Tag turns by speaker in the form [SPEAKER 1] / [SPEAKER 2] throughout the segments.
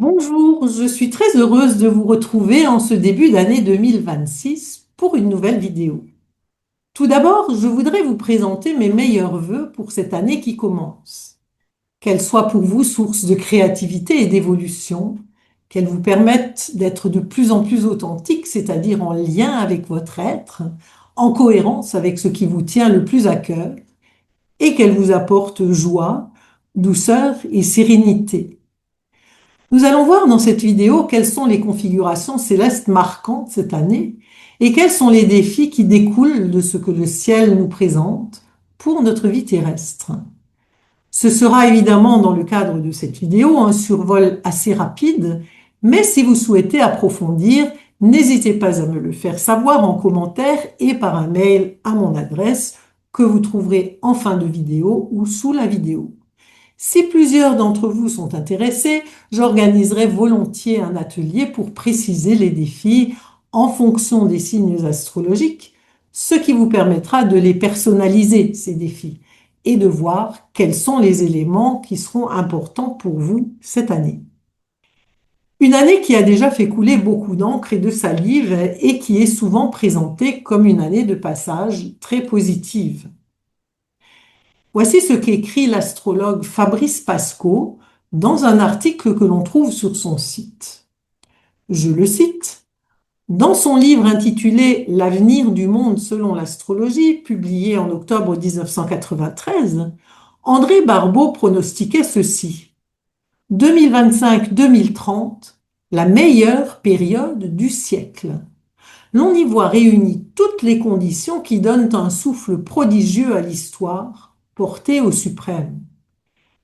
[SPEAKER 1] Bonjour, je suis très heureuse de vous retrouver en ce début d'année 2026 pour une nouvelle vidéo. Tout d'abord, je voudrais vous présenter mes meilleurs vœux pour cette année qui commence. Qu'elle soit pour vous source de créativité et d'évolution, qu'elle vous permette d'être de plus en plus authentique, c'est-à-dire en lien avec votre être, en cohérence avec ce qui vous tient le plus à cœur, et qu'elle vous apporte joie, douceur et sérénité. Nous allons voir dans cette vidéo quelles sont les configurations célestes marquantes cette année et quels sont les défis qui découlent de ce que le ciel nous présente pour notre vie terrestre. Ce sera évidemment dans le cadre de cette vidéo un survol assez rapide, mais si vous souhaitez approfondir, n'hésitez pas à me le faire savoir en commentaire et par un mail à mon adresse que vous trouverez en fin de vidéo ou sous la vidéo. Si plusieurs d'entre vous sont intéressés, j'organiserai volontiers un atelier pour préciser les défis en fonction des signes astrologiques, ce qui vous permettra de les personnaliser, ces défis, et de voir quels sont les éléments qui seront importants pour vous cette année. Une année qui a déjà fait couler beaucoup d'encre et de salive et qui est souvent présentée comme une année de passage très positive. Voici ce qu'écrit l'astrologue Fabrice Pascaud dans un article que l'on trouve sur son site. Je le cite. Dans son livre intitulé L'avenir du monde selon l'astrologie, publié en octobre 1993, André Barbeau pronostiquait ceci. 2025-2030, la meilleure période du siècle. L'on y voit réunies toutes les conditions qui donnent un souffle prodigieux à l'histoire, portée au suprême.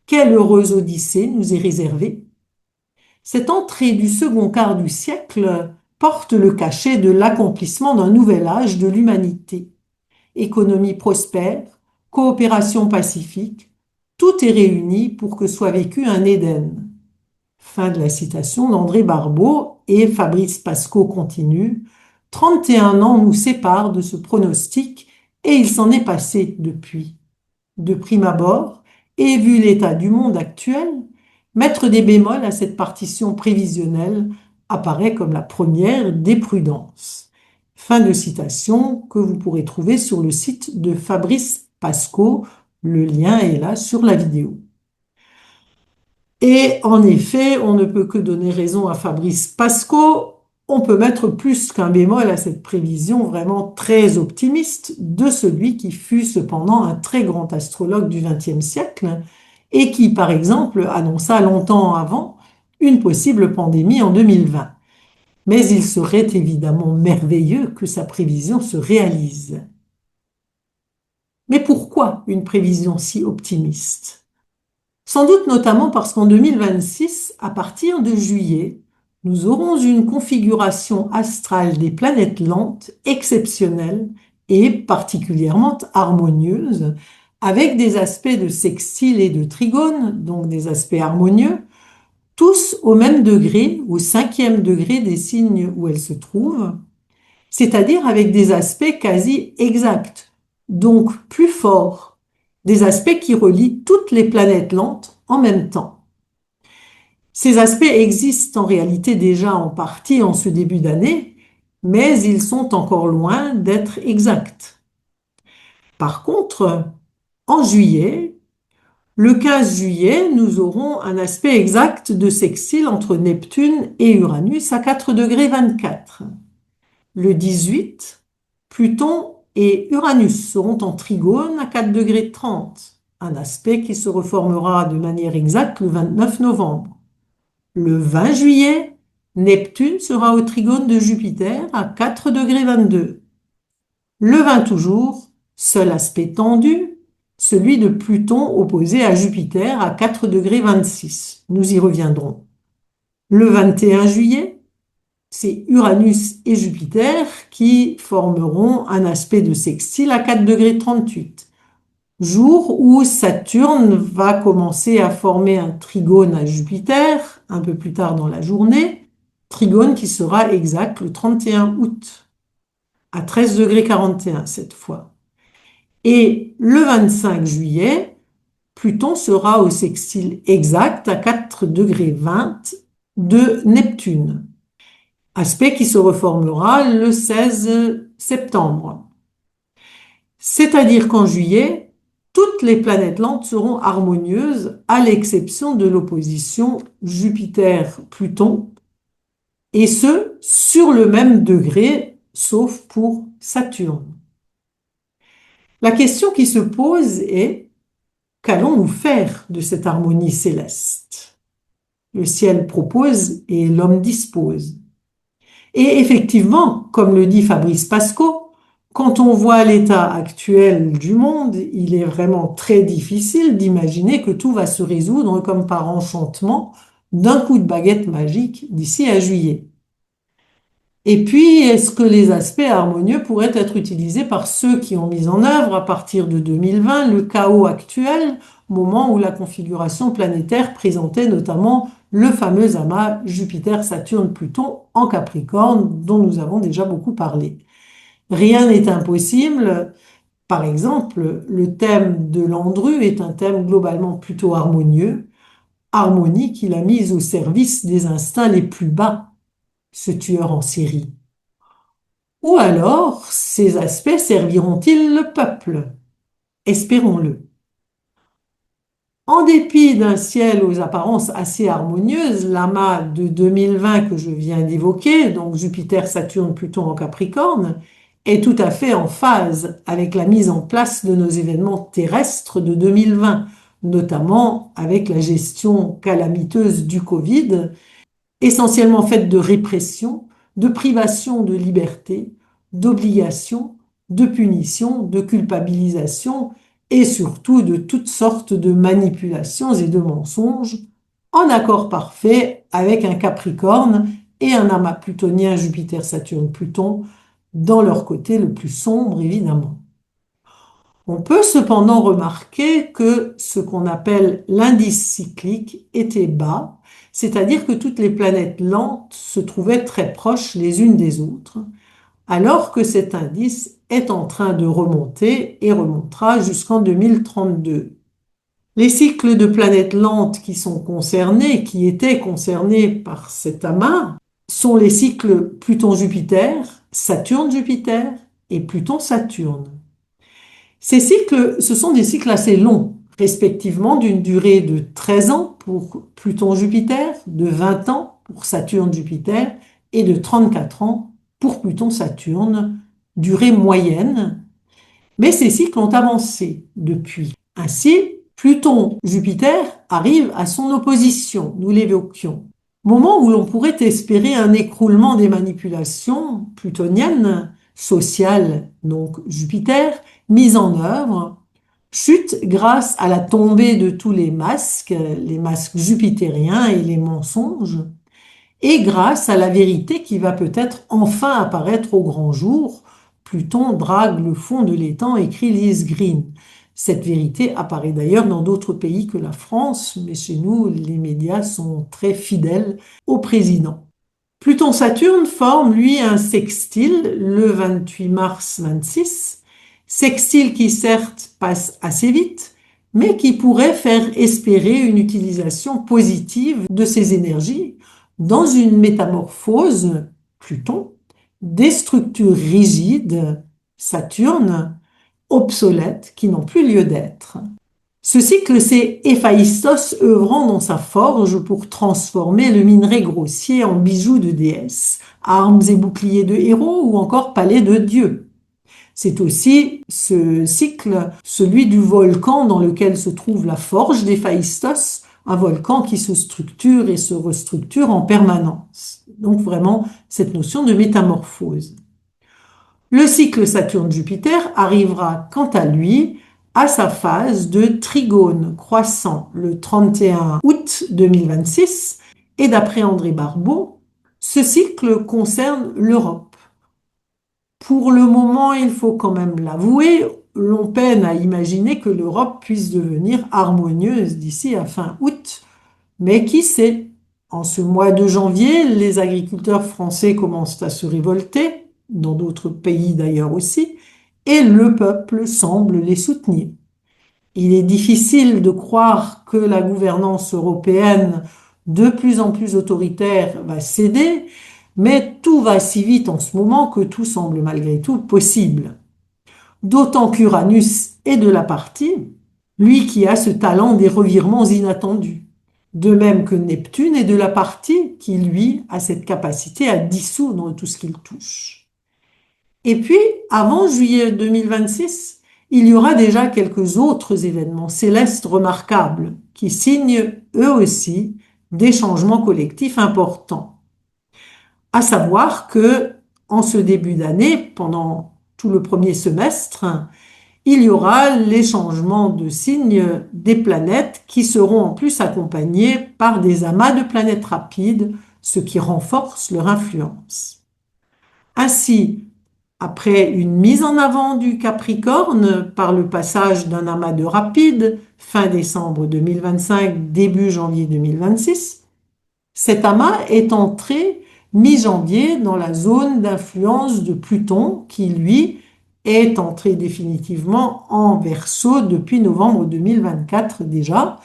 [SPEAKER 1] Quelle heureuse odyssée nous est réservée! Cette entrée du second quart du siècle porte le cachet de l'accomplissement d'un nouvel âge de l'humanité. Économie prospère, coopération pacifique, tout est réuni pour que soit vécu un Éden. Fin de la citation d'André Barbeau et Fabrice Pascaud continue. 31 ans nous séparent de ce pronostic et il s'en est passé depuis. De prime abord, et vu l'état du monde actuel, mettre des bémols à cette partition prévisionnelle apparaît comme la première des prudences. Fin de citation que vous pourrez trouver sur le site de Fabrice Pascaud. Le lien est là sur la vidéo. Et en effet, on ne peut que donner raison à Fabrice Pascaud. On peut mettre plus qu'un bémol à cette prévision vraiment très optimiste de celui qui fut cependant un très grand astrologue du XXe siècle et qui, par exemple, annonça longtemps avant une possible pandémie en 2020. Mais il serait évidemment merveilleux que sa prévision se réalise. Mais pourquoi une prévision si optimiste? Sans doute notamment parce qu'en 2026, à partir de juillet, nous aurons une configuration astrale des planètes lentes exceptionnelle et particulièrement harmonieuse, avec des aspects de sextile et de trigone, donc des aspects harmonieux, tous au même degré, au 5e degré des signes où elles se trouvent, c'est-à-dire avec des aspects quasi exacts, donc plus forts, des aspects qui relient toutes les planètes lentes en même temps. Ces aspects existent en réalité déjà en partie en ce début d'année, mais ils sont encore loin d'être exacts. Par contre, en juillet, le 15 juillet, nous aurons un aspect exact de sextile entre Neptune et Uranus à 4 degrés 24. Le 18, Pluton et Uranus seront en trigone à 4 degrés 30, un aspect qui se reformera de manière exacte le 29 novembre. Le 20 juillet, Neptune sera au trigone de Jupiter à 4 degrés 22. Le 20 toujours, seul aspect tendu, celui de Pluton opposé à Jupiter à 4 degrés 26. Nous y reviendrons. Le 21 juillet, c'est Uranus et Jupiter qui formeront un aspect de sextile à 4 degrés 38. Jour où Saturne va commencer à former un trigone à Jupiter, un peu plus tard dans la journée, trigone qui sera exact le 31 août, à 13 degrés 41 cette fois. Et le 25 juillet, Pluton sera au sextile exact à 4 degrés 20 de Neptune, aspect qui se reformera le 16 septembre. C'est-à-dire qu'en juillet, toutes les planètes lentes seront harmonieuses à l'exception de l'opposition Jupiter-Pluton, et ce, sur le même degré, sauf pour Saturne. La question qui se pose est, qu'allons-nous faire de cette harmonie céleste? Le ciel propose et l'homme dispose. Et effectivement, comme le dit Fabrice Pasco, quand on voit l'état actuel du monde, il est vraiment très difficile d'imaginer que tout va se résoudre comme par enchantement d'un coup de baguette magique d'ici à juillet. Et puis, est-ce que les aspects harmonieux pourraient être utilisés par ceux qui ont mis en œuvre à partir de 2020 le chaos actuel, moment où la configuration planétaire présentait notamment le fameux amas Jupiter-Saturne-Pluton en Capricorne dont nous avons déjà beaucoup parlé? Rien n'est impossible. Par exemple, le thème de Landru est un thème globalement plutôt harmonieux, harmonie qu'il a mise au service des instincts les plus bas, ce tueur en série. Ou alors, ces aspects serviront-ils le peuple? Espérons-le. En dépit d'un ciel aux apparences assez harmonieuses, l'amas de 2020 que je viens d'évoquer, donc Jupiter, Saturne, Pluton en Capricorne, est tout à fait en phase avec la mise en place de nos événements terrestres de 2020, notamment avec la gestion calamiteuse du Covid, essentiellement faite de répression, de privation de liberté, d'obligation, de punition, de culpabilisation et surtout de toutes sortes de manipulations et de mensonges, en accord parfait avec un Capricorne et un amas plutonien Jupiter-Saturne-Pluton dans leur côté le plus sombre évidemment. On peut cependant remarquer que ce qu'on appelle l'indice cyclique était bas, c'est-à-dire que toutes les planètes lentes se trouvaient très proches les unes des autres, alors que cet indice est en train de remonter et remontera jusqu'en 2032. Les cycles de planètes lentes qui sont concernés, qui étaient concernés par cet amas, sont les cycles Pluton-Jupiter, Saturne-Jupiter et Pluton-Saturne. Ces cycles, ce sont des cycles assez longs, respectivement d'une durée de 13 ans pour Pluton-Jupiter, de 20 ans pour Saturne-Jupiter et de 34 ans pour Pluton-Saturne, durée moyenne. Mais ces cycles ont avancé depuis. Ainsi, Pluton-Jupiter arrive à son opposition, nous l'évoquions. Moment où l'on pourrait espérer un écroulement des manipulations plutoniennes, sociales, donc Jupiter, mises en œuvre, chute grâce à la tombée de tous les masques jupitériens et les mensonges, et grâce à la vérité qui va peut-être enfin apparaître au grand jour. Pluton drague le fond de l'étang, écrit Lise Green. Cette vérité apparaît d'ailleurs dans d'autres pays que la France, mais chez nous, les médias sont très fidèles au président. Pluton-Saturne forme, lui, un sextile le 28 mars 26, sextile qui certes passe assez vite, mais qui pourrait faire espérer une utilisation positive de ces énergies dans une métamorphose, Pluton, des structures rigides, Saturne, obsolètes, qui n'ont plus lieu d'être. Ce cycle, c'est Héphaïstos œuvrant dans sa forge pour transformer le minerai grossier en bijoux de déesses, armes et boucliers de héros ou encore palais de dieux. C'est aussi ce cycle, celui du volcan dans lequel se trouve la forge d'Héphaïstos, un volcan qui se structure et se restructure en permanence. Donc vraiment cette notion de métamorphose. Le cycle Saturne-Jupiter arrivera quant à lui à sa phase de trigone croissant le 31 août 2026 et d'après André Barbeau, ce cycle concerne l'Europe. Pour le moment, il faut quand même l'avouer, l'on peine à imaginer que l'Europe puisse devenir harmonieuse d'ici à fin août, mais qui sait? En ce mois de janvier, les agriculteurs français commencent à se révolter, dans d'autres pays d'ailleurs aussi, et le peuple semble les soutenir. Il est difficile de croire que la gouvernance européenne de plus en plus autoritaire, va céder, mais tout va si vite en ce moment que tout semble malgré tout possible. D'autant qu'Uranus est de la partie, lui qui a ce talent des revirements inattendus. De même que Neptune est de la partie qui, lui, a cette capacité à dissoudre tout ce qu'il touche. Et puis, avant juillet 2026, il y aura déjà quelques autres événements célestes remarquables qui signent eux aussi des changements collectifs importants. À savoir que, en ce début d'année, pendant tout le premier semestre, il y aura les changements de signes des planètes qui seront en plus accompagnés par des amas de planètes rapides, ce qui renforce leur influence. Ainsi, après une mise en avant du Capricorne par le passage d'un amas de rapides fin décembre 2025, début janvier 2026, cet amas est entré mi-janvier dans la zone d'influence de Pluton qui, lui, est entré définitivement en Verseau depuis novembre 2024 déjà,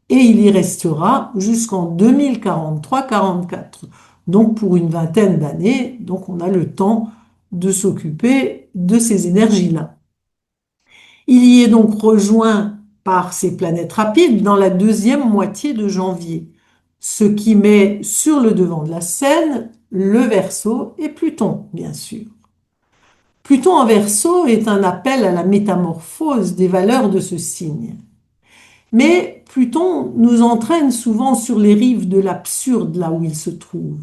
[SPEAKER 1] et il y restera jusqu'en 2043-44. Donc pour une vingtaine d'années, donc on a le temps de s'occuper de ces énergies-là. Il y est donc rejoint par ces planètes rapides dans la deuxième moitié de janvier, ce qui met sur le devant de la scène le Verseau et Pluton, bien sûr. Pluton en Verseau est un appel à la métamorphose des valeurs de ce signe. Mais Pluton nous entraîne souvent sur les rives de l'absurde là où il se trouve.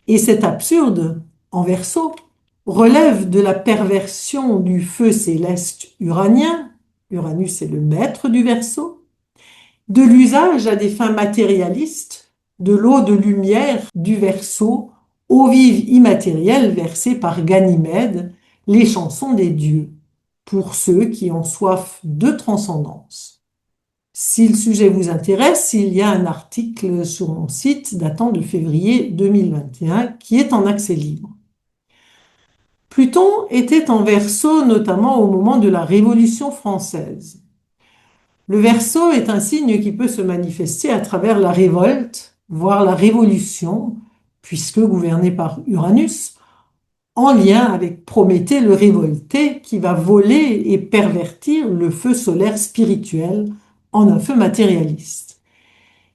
[SPEAKER 1] Et cet absurde, en Verseau, relève de la perversion du feu céleste uranien, Uranus est le maître du Verseau, de l'usage à des fins matérialistes de l'eau de lumière du Verseau, eau vive immatérielle versée par Ganymède, les chansons des dieux, pour ceux qui ont soif de transcendance. Si le sujet vous intéresse, il y a un article sur mon site datant de février 2021 qui est en accès libre. Pluton était en Verseau notamment au moment de la Révolution française. Le Verseau est un signe qui peut se manifester à travers la révolte, voire la révolution, puisque gouverné par Uranus, en lien avec Prométhée le révolté qui va voler et pervertir le feu solaire spirituel en un feu matérialiste.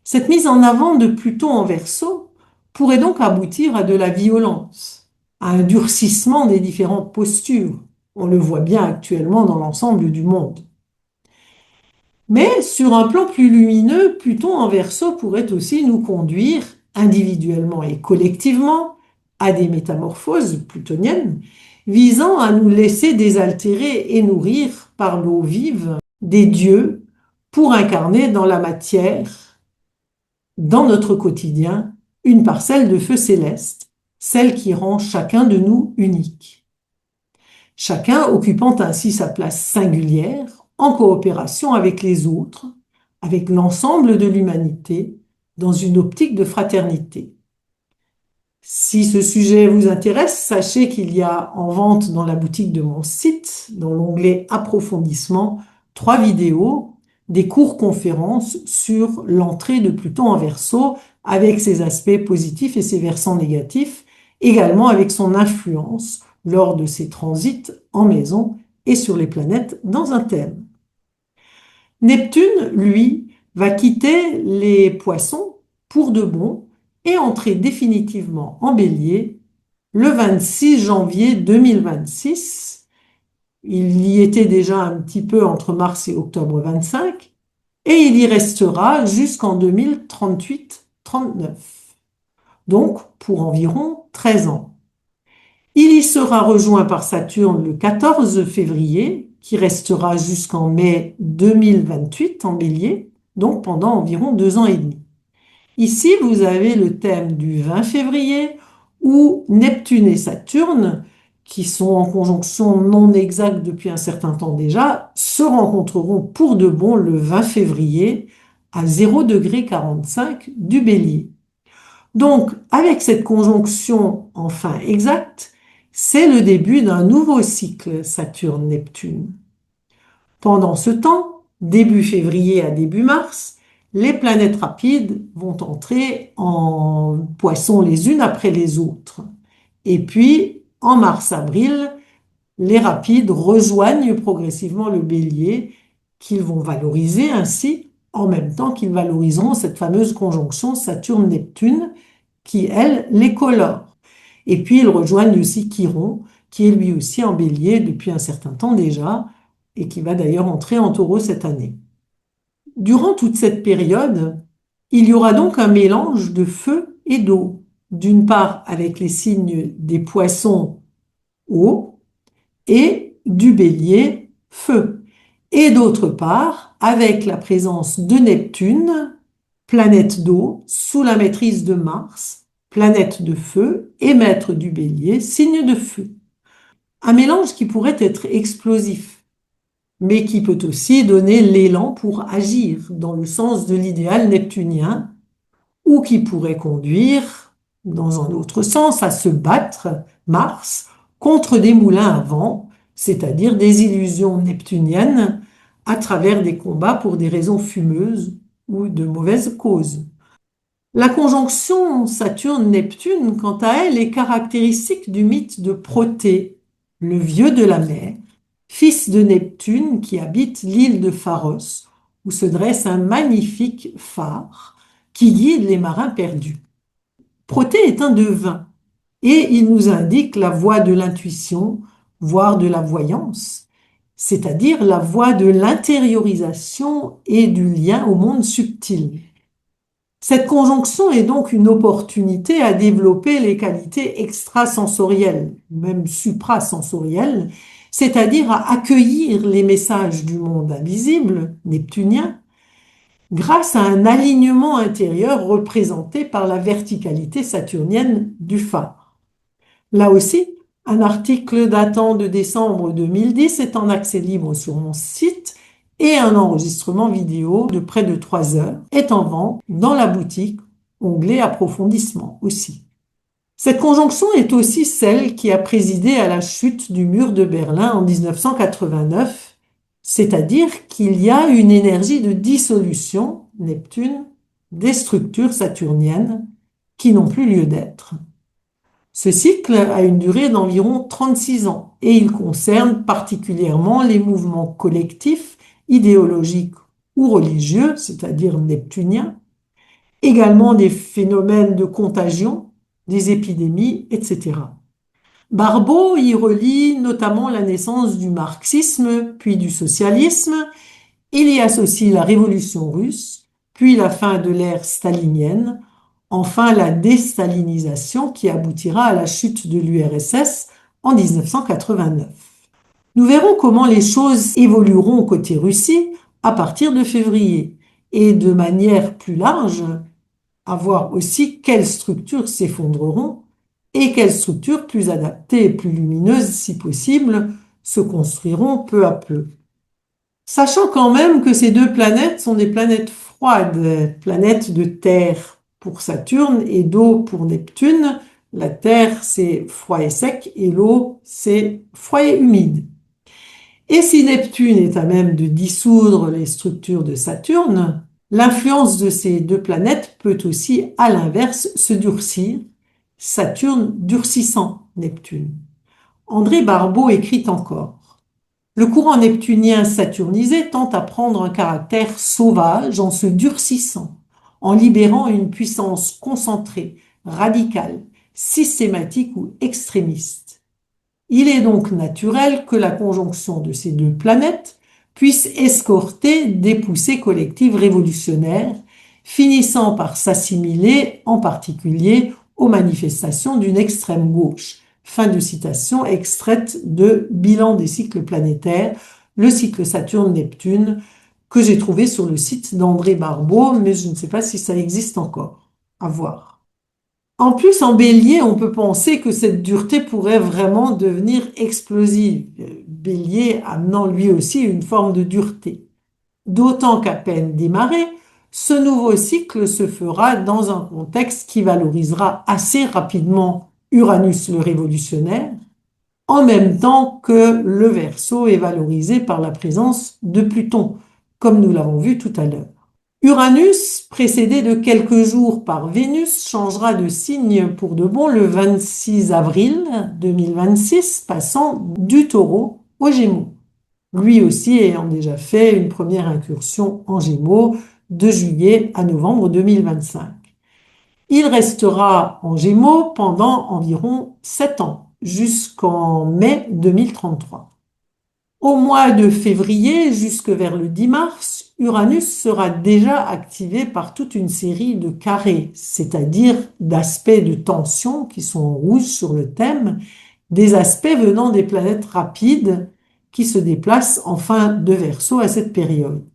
[SPEAKER 1] Cette mise en avant de Pluton en Verseau pourrait donc aboutir à de la violence, à un durcissement des différentes postures. On le voit bien actuellement dans l'ensemble du monde. Mais sur un plan plus lumineux, Pluton en Verseau pourrait aussi nous conduire, individuellement et collectivement, à des métamorphoses plutoniennes visant à nous laisser désaltérer et nourrir par l'eau vive des dieux pour incarner dans la matière, dans notre quotidien, une parcelle de feu céleste, celle qui rend chacun de nous unique. Chacun occupant ainsi sa place singulière en coopération avec les autres, avec l'ensemble de l'humanité, dans une optique de fraternité. Si ce sujet vous intéresse, sachez qu'il y a en vente dans la boutique de mon site, dans l'onglet Approfondissement, 3 vidéos, des cours-conférences sur l'entrée de Pluton en Verseau, avec ses aspects positifs et ses versants négatifs, également avec son influence lors de ses transits en maison et sur les planètes dans un thème. Neptune, lui, va quitter les Poissons pour de bon et entrer définitivement en Bélier le 26 janvier 2026. Il y était déjà un petit peu entre mars et octobre 25 et il y restera jusqu'en 2038-39, donc pour environ 13 ans. Il y sera rejoint par Saturne le 14 février, qui restera jusqu'en mai 2028 en Bélier, donc pendant environ 2 ans et demi. Ici, vous avez le thème du 20 février, où Neptune et Saturne, qui sont en conjonction non exacte depuis un certain temps déjà, se rencontreront pour de bon le 20 février à 0,45 du Bélier. Donc, avec cette conjonction enfin exacte, c'est le début d'un nouveau cycle Saturne-Neptune. Pendant ce temps, début février à début mars, les planètes rapides vont entrer en Poisson les unes après les autres. Et puis, en mars-avril, les rapides rejoignent progressivement le Bélier, qu'ils vont valoriser ainsi, en même temps qu'ils valoriseront cette fameuse conjonction Saturne-Neptune, qui, elle, les colore. Et puis, ils rejoignent aussi Chiron, qui est lui aussi en Bélier depuis un certain temps déjà, et qui va d'ailleurs entrer en Taureau cette année. Durant toute cette période, il y aura donc un mélange de feu et d'eau, d'une part avec les signes des Poissons eau et du Bélier feu, et d'autre part avec la présence de Neptune, planète d'eau, sous la maîtrise de Mars, planète de feu, et maître du Bélier, signe de feu. Un mélange qui pourrait être explosif, mais qui peut aussi donner l'élan pour agir dans le sens de l'idéal neptunien, ou qui pourrait conduire, dans un autre sens, à se battre, Mars, contre des moulins à vent, c'est-à-dire des illusions neptuniennes, à travers des combats pour des raisons fumeuses ou de mauvaises causes. La conjonction Saturne-Neptune, quant à elle, est caractéristique du mythe de Protée, le vieux de la mer, fils de Neptune qui habite l'île de Pharos, où se dresse un magnifique phare qui guide les marins perdus. Protée est un devin et il nous indique la voie de l'intuition, voire de la voyance, c'est-à-dire la voie de l'intériorisation et du lien au monde subtil. Cette conjonction est donc une opportunité à développer les qualités extrasensorielles, même suprasensorielles, c'est-à-dire à accueillir les messages du monde invisible, neptunien, grâce à un alignement intérieur représenté par la verticalité saturnienne du phare. Là aussi, un article datant de décembre 2010 est en accès libre sur mon site et un enregistrement vidéo de près de 3 heures est en vente dans la boutique, onglet approfondissement aussi. Cette conjonction est aussi celle qui a présidé à la chute du mur de Berlin en 1989, c'est-à-dire qu'il y a une énergie de dissolution, Neptune, des structures saturniennes qui n'ont plus lieu d'être. Ce cycle a une durée d'environ 36 ans et il concerne particulièrement les mouvements collectifs, idéologiques ou religieux, c'est-à-dire neptuniens, également des phénomènes de contagion, des épidémies, etc. Barbeau y relie notamment la naissance du marxisme, puis du socialisme. Il y associe la révolution russe, puis la fin de l'ère stalinienne, enfin la déstalinisation qui aboutira à la chute de l'URSS en 1989. Nous verrons comment les choses évolueront côté Russie à partir de février et de manière plus large, à voir aussi quelles structures s'effondreront et quelles structures plus adaptées et plus lumineuses, si possible, se construiront peu à peu. Sachant quand même que ces deux planètes sont des planètes froides, planètes de terre pour Saturne et d'eau pour Neptune. La terre, c'est froid et sec et l'eau, c'est froid et humide. Et si Neptune est à même de dissoudre les structures de Saturne, l'influence de ces deux planètes peut aussi, à l'inverse, se durcir, Saturne durcissant Neptune. André Barbeau écrit encore: le courant neptunien saturnisé tend à prendre un caractère sauvage en se durcissant, en libérant une puissance concentrée, radicale, systématique ou extrémiste. Il est donc naturel que la conjonction de ces deux planètes puisse escorter des poussées collectives révolutionnaires, finissant par s'assimiler en particulier aux manifestations d'une extrême gauche. Fin de citation extraite de Bilan des cycles planétaires, le cycle Saturne-Neptune, que j'ai trouvé sur le site d'André Barbeau, mais je ne sais pas si ça existe encore. À voir. En plus, en Bélier, on peut penser que cette dureté pourrait vraiment devenir explosive. Bélier amenant lui aussi une forme de dureté. D'autant qu'à peine démarré, ce nouveau cycle se fera dans un contexte qui valorisera assez rapidement Uranus le révolutionnaire, en même temps que le Verseau est valorisé par la présence de Pluton, comme nous l'avons vu tout à l'heure. Uranus, précédé de quelques jours par Vénus, changera de signe pour de bon le 26 avril 2026, passant du Taureau au Gémeaux. Lui aussi ayant déjà fait une première incursion en Gémeaux de juillet à novembre 2025. Il restera en Gémeaux pendant environ 7 ans, jusqu'en mai 2033. Au mois de février jusque vers le 10 mars, Uranus sera déjà activé par toute une série de carrés, c'est-à-dire d'aspects de tension qui sont en rouge sur le thème, des aspects venant des planètes rapides qui se déplacent en fin de Verseau à cette période.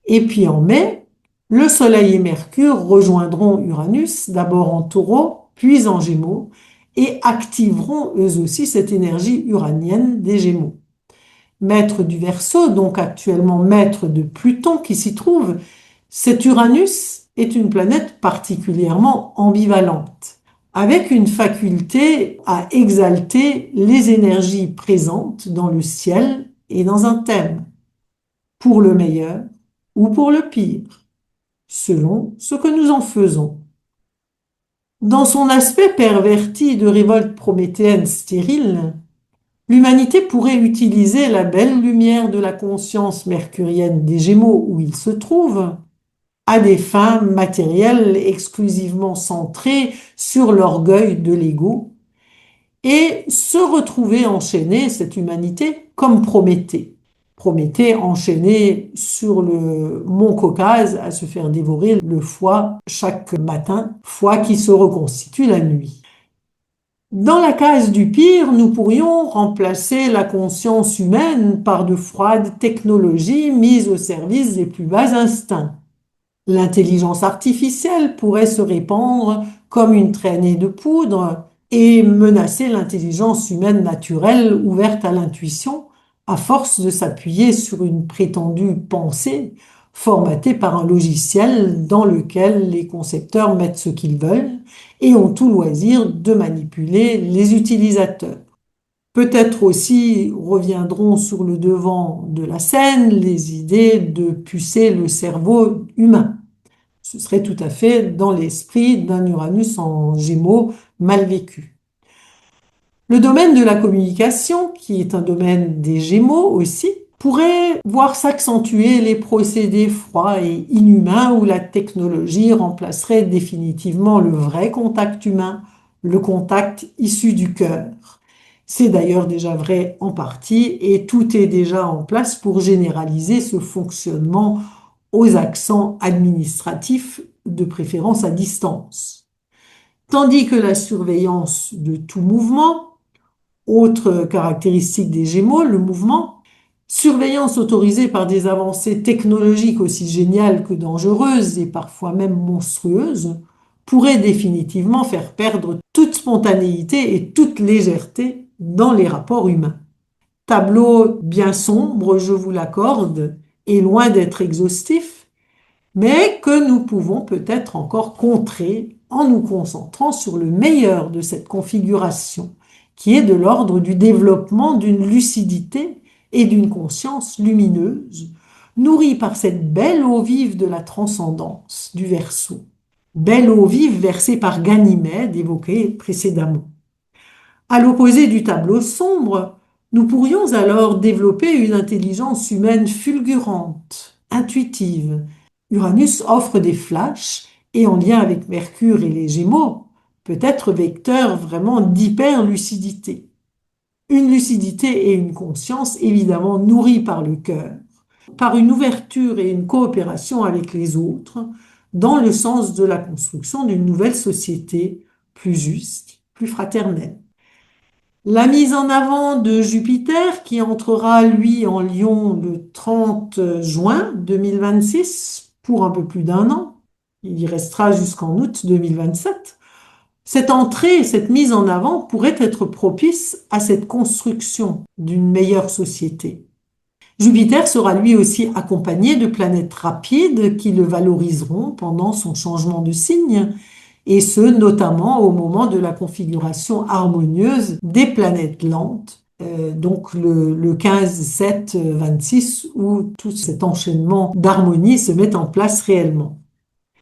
[SPEAKER 1] Et puis en mai, le Soleil et Mercure rejoindront Uranus, d'abord en Taureau, puis en Gémeaux, et activeront eux aussi cette énergie uranienne des Gémeaux. Maître du Verseau, donc actuellement maître de Pluton qui s'y trouve, cet Uranus est une planète particulièrement ambivalente, avec une faculté à exalter les énergies présentes dans le ciel et dans un thème, pour le meilleur ou pour le pire, selon ce que nous en faisons. Dans son aspect perverti de révolte prométhéenne stérile, l'humanité pourrait utiliser la belle lumière de la conscience mercurienne des Gémeaux où il se trouve à des fins matérielles exclusivement centrées sur l'orgueil de l'ego et se retrouver enchaînée, cette humanité, comme Prométhée. Prométhée enchaîné sur le mont Caucase à se faire dévorer le foie chaque matin, foie qui se reconstitue la nuit. Dans la case du pire, nous pourrions remplacer la conscience humaine par de froides technologies mises au service des plus bas instincts. L'intelligence artificielle pourrait se répandre comme une traînée de poudre et menacer l'intelligence humaine naturelle ouverte à l'intuition à force de s'appuyer sur une prétendue pensée formatée par un logiciel dans lequel les concepteurs mettent ce qu'ils veulent et ont tout loisir de manipuler les utilisateurs. Peut-être aussi reviendront sur le devant de la scène les idées de pucer le cerveau humain. Ce serait tout à fait dans l'esprit d'un Uranus en Gémeaux mal vécu. Le domaine de la communication, qui est un domaine des Gémeaux aussi, pourrait voir s'accentuer les procédés froids et inhumains où la technologie remplacerait définitivement le vrai contact humain, le contact issu du cœur. C'est d'ailleurs déjà vrai en partie et tout est déjà en place pour généraliser ce fonctionnement aux accents administratifs, de préférence à distance. Tandis que la surveillance de tout mouvement, autre caractéristique des Gémeaux, le mouvement, surveillance autorisée par des avancées technologiques aussi géniales que dangereuses et parfois même monstrueuses, pourrait définitivement faire perdre toute spontanéité et toute légèreté dans les rapports humains. Tableau bien sombre, je vous l'accorde, et loin d'être exhaustif, mais que nous pouvons peut-être encore contrer en nous concentrant sur le meilleur de cette configuration, qui est de l'ordre du développement d'une lucidité et d'une conscience lumineuse, nourrie par cette belle eau vive de la transcendance du Verseau, belle eau vive versée par Ganymède évoquée précédemment. À l'opposé du tableau sombre, nous pourrions alors développer une intelligence humaine fulgurante, intuitive. Uranus offre des flashs et en lien avec Mercure et les Gémeaux, peut être vecteur vraiment d'hyperlucidité. Une lucidité et une conscience évidemment nourries par le cœur, par une ouverture et une coopération avec les autres, dans le sens de la construction d'une nouvelle société plus juste, plus fraternelle. La mise en avant de Jupiter, qui entrera, lui, en Lion le 30 juin 2026, pour un peu plus d'un an. Il y restera jusqu'en août 2027. Cette entrée, cette mise en avant pourrait être propice à cette construction d'une meilleure société. Jupiter sera lui aussi accompagné de planètes rapides qui le valoriseront pendant son changement de signe, et ce, notamment au moment de la configuration harmonieuse des planètes lentes donc le 15-7-26, où tout cet enchaînement d'harmonie se met en place réellement.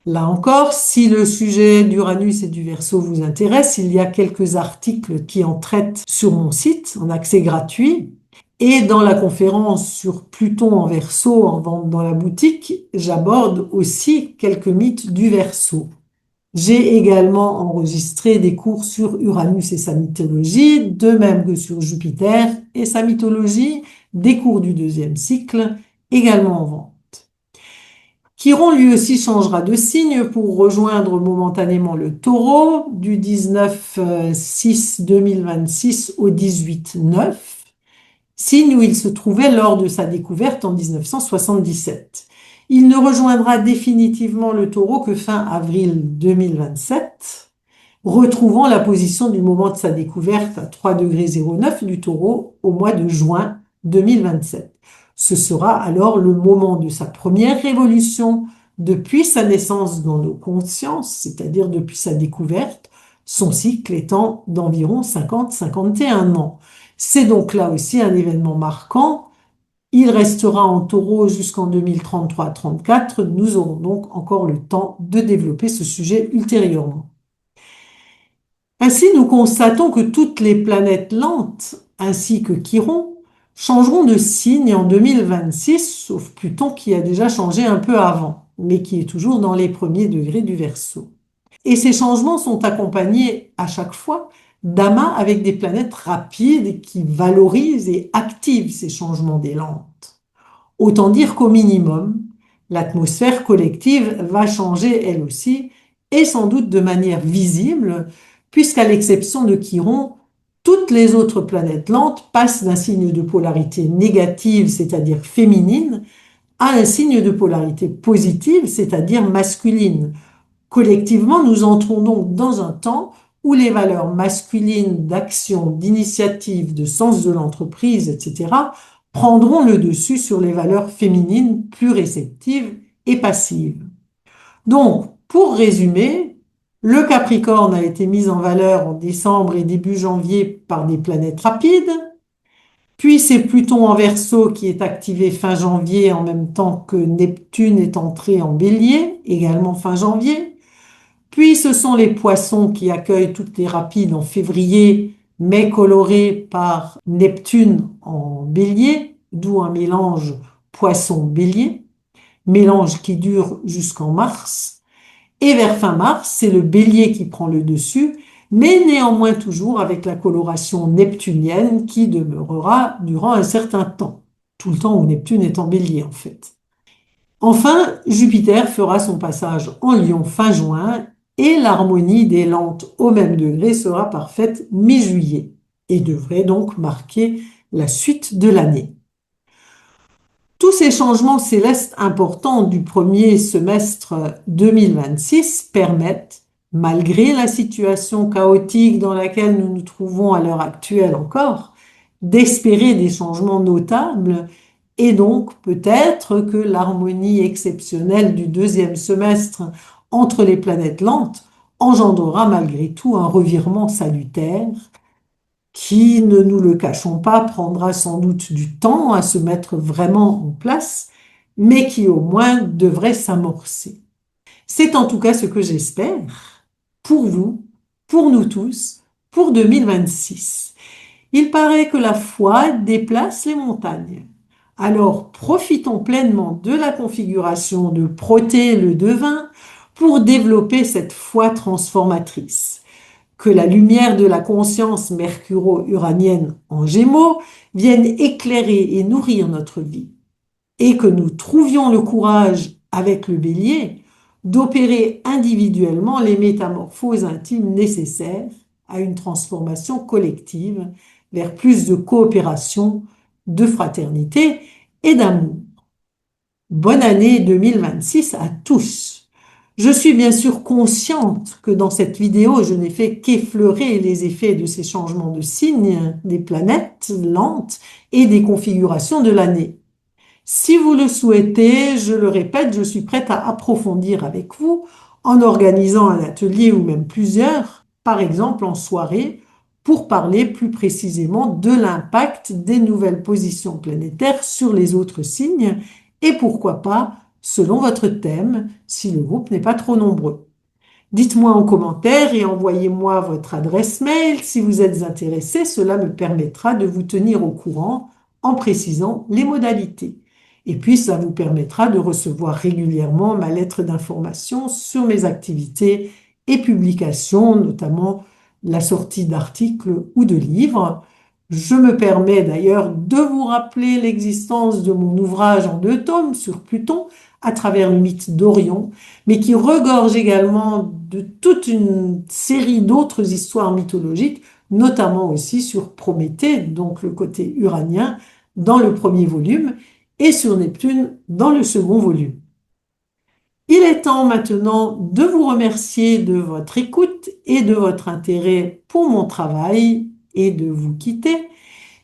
[SPEAKER 1] Là encore, si le sujet d'Uranus et du Verseau vous intéresse, il y a quelques articles qui en traitent sur mon site en accès gratuit. Et dans la conférence sur Pluton en Verseau en vente dans la boutique, j'aborde aussi quelques mythes du Verseau. J'ai également enregistré des cours sur Uranus et sa mythologie, de même que sur Jupiter et sa mythologie, des cours du deuxième cycle, également en vente. Chiron lui aussi changera de signe pour rejoindre momentanément le Taureau du 19-6-2026 au 18-9, signe où il se trouvait lors de sa découverte en 1977. Il ne rejoindra définitivement le Taureau que fin avril 2027, retrouvant la position du moment de sa découverte à 3,09 du Taureau au mois de juin 2027. Ce sera alors le moment de sa première révolution depuis sa naissance dans nos consciences, c'est-à-dire depuis sa découverte, son cycle étant d'environ 50-51 ans. C'est donc là aussi un événement marquant. Il restera en Taureau jusqu'en 2033-34. Nous aurons donc encore le temps de développer ce sujet ultérieurement. Ainsi, nous constatons que toutes les planètes lentes, ainsi que Chiron, changeront de signe en 2026, sauf Pluton qui a déjà changé un peu avant, mais qui est toujours dans les premiers degrés du Verseau. Et ces changements sont accompagnés à chaque fois d'amas avec des planètes rapides qui valorisent et activent ces changements des lentes. Autant dire qu'au minimum, l'atmosphère collective va changer elle aussi, et sans doute de manière visible, puisqu'à l'exception de Chiron, toutes les autres planètes lentes passent d'un signe de polarité négative, c'est-à-dire féminine, à un signe de polarité positive, c'est-à-dire masculine. Collectivement, nous entrons donc dans un temps où les valeurs masculines d'action, d'initiative, de sens de l'entreprise, etc., prendront le dessus sur les valeurs féminines plus réceptives et passives. Donc, pour résumer, le Capricorne a été mis en valeur en décembre et début janvier par des planètes rapides, puis c'est Pluton en Verseau qui est activé fin janvier en même temps que Neptune est entré en Bélier, également fin janvier. Puis ce sont les Poissons qui accueillent toutes les rapides en février, mais colorées par Neptune en Bélier, d'où un mélange Poisson-Bélier, mélange qui dure jusqu'en mars. Et vers fin mars, c'est le Bélier qui prend le dessus, mais néanmoins toujours avec la coloration neptunienne qui demeurera durant un certain temps, tout le temps où Neptune est en Bélier en fait. Enfin, Jupiter fera son passage en Lion fin juin et l'harmonie des lentes au même degré sera parfaite mi-juillet et devrait donc marquer la suite de l'année. Tous ces changements célestes importants du premier semestre 2026 permettent, malgré la situation chaotique dans laquelle nous nous trouvons à l'heure actuelle encore, d'espérer des changements notables et donc peut-être que l'harmonie exceptionnelle du deuxième semestre entre les planètes lentes engendrera malgré tout un revirement salutaire qui, ne nous le cachons pas, prendra sans doute du temps à se mettre vraiment en place, mais qui au moins devrait s'amorcer. C'est en tout cas ce que j'espère pour vous, pour nous tous, pour 2026. Il paraît que la foi déplace les montagnes. Alors profitons pleinement de la configuration de Protée le devin pour développer cette foi transformatrice. Que la lumière de la conscience mercuro-uranienne en Gémeaux vienne éclairer et nourrir notre vie, et que nous trouvions le courage, avec le Bélier, d'opérer individuellement les métamorphoses intimes nécessaires à une transformation collective vers plus de coopération, de fraternité et d'amour. Bonne année 2026 à tous! Je suis bien sûr consciente que dans cette vidéo, je n'ai fait qu'effleurer les effets de ces changements de signes, des planètes lentes et des configurations de l'année. Si vous le souhaitez, je le répète, je suis prête à approfondir avec vous en organisant un atelier ou même plusieurs, par exemple en soirée, pour parler plus précisément de l'impact des nouvelles positions planétaires sur les autres signes et pourquoi pas selon votre thème si le groupe n'est pas trop nombreux. Dites-moi en commentaire et envoyez-moi votre adresse mail si vous êtes intéressé. Cela me permettra de vous tenir au courant en précisant les modalités. Et puis, ça vous permettra de recevoir régulièrement ma lettre d'information sur mes activités et publications, notamment la sortie d'articles ou de livres. Je me permets d'ailleurs de vous rappeler l'existence de mon ouvrage en 2 tomes sur Pluton à travers le mythe d'Orion, mais qui regorge également de toute une série d'autres histoires mythologiques, notamment aussi sur Prométhée, donc le côté uranien, dans le premier volume, et sur Neptune dans le second volume. Il est temps maintenant de vous remercier de votre écoute et de votre intérêt pour mon travail et de vous quitter.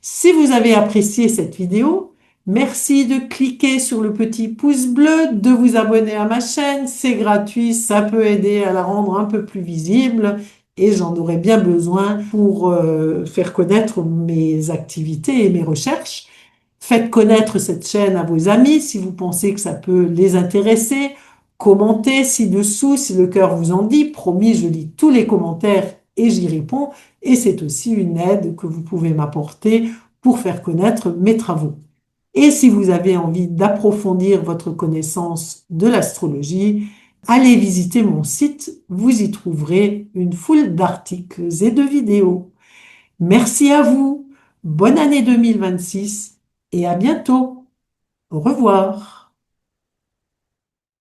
[SPEAKER 1] Si vous avez apprécié cette vidéo, merci de cliquer sur le petit pouce bleu, de vous abonner à ma chaîne, c'est gratuit, ça peut aider à la rendre un peu plus visible et j'en aurais bien besoin pour faire connaître mes activités et mes recherches. Faites connaître cette chaîne à vos amis si vous pensez que ça peut les intéresser. Commentez ci-dessous si le cœur vous en dit. Promis, je lis tous les commentaires et j'y réponds. Et c'est aussi une aide que vous pouvez m'apporter pour faire connaître mes travaux. Et si vous avez envie d'approfondir votre connaissance de l'astrologie, allez visiter mon site. Vous y trouverez une foule d'articles et de vidéos. Merci à vous. Bonne année 2026 et à bientôt. Au revoir.